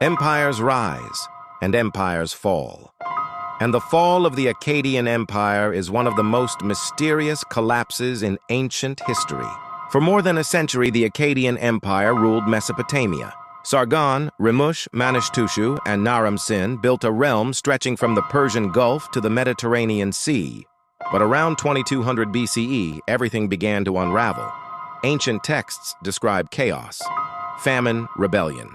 Empires rise and empires fall. And the fall of the Akkadian Empire is one of the most mysterious collapses in ancient history. For more than a century, the Akkadian Empire ruled Mesopotamia. Sargon, Rimush, Manishtushu, and Naram-Sin built a realm stretching from the Persian Gulf to the Mediterranean Sea. But around 2200 BCE, everything began to unravel. Ancient texts describe chaos, famine, rebellion.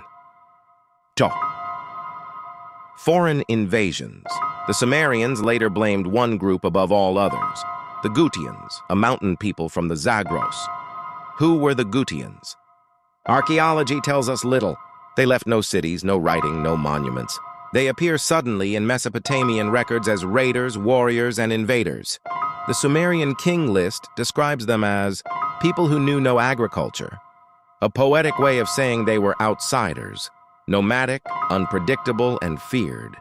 Foreign invasions. The Sumerians later blamed one group above all others, the Gutians, a mountain people from the Zagros. Who were the Gutians? Archaeology tells us little. They left no cities, no writing, no monuments. They appear suddenly in Mesopotamian records as raiders, warriors, and invaders. The Sumerian king list describes them as people who knew no agriculture, a poetic way of saying they were outsiders, nomadic, unpredictable, and feared.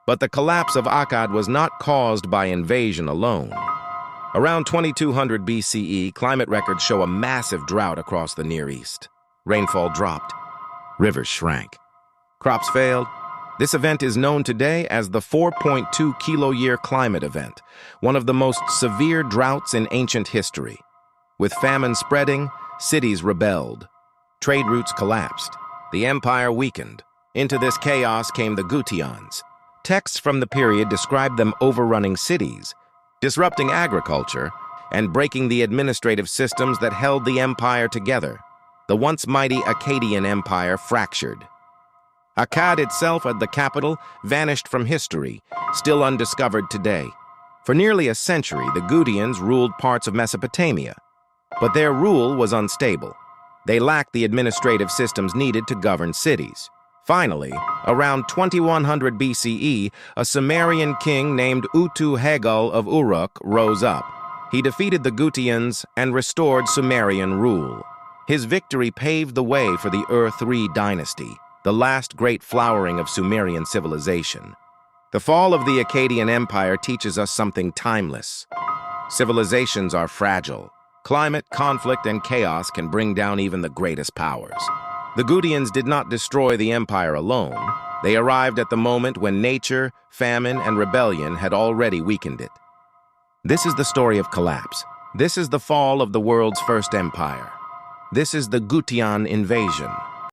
But the collapse of Akkad was not caused by invasion alone. Around 2200 BCE, climate records show a massive drought across the Near East. Rainfall dropped. Rivers shrank. Crops failed. This event is known today as the 4.2 kilo-year climate event, one of the most severe droughts in ancient history. With famine spreading, cities rebelled. Trade routes collapsed. The empire weakened. Into this chaos came the Gutians. Texts from the period describe them overrunning cities, disrupting agriculture, and breaking the administrative systems that held the empire together. The once mighty Akkadian Empire fractured. Akkad itself, at the capital, vanished from history, still undiscovered today. For nearly a century, the Gutians ruled parts of Mesopotamia, but their rule was unstable. They lacked the administrative systems needed to govern cities. Finally, around 2100 BCE, a Sumerian king named Utu-Hagal of Uruk rose up. He defeated the Gutians and restored Sumerian rule. His victory paved the way for the Ur-3 dynasty, the last great flowering of Sumerian civilization. The fall of the Akkadian Empire teaches us something timeless. Civilizations are fragile. Climate, conflict, and chaos can bring down even the greatest powers. The Gutians did not destroy the empire alone. They arrived at the moment when nature, famine, and rebellion had already weakened it. This is the story of collapse. This is the fall of the world's first empire. This is the Gutian invasion.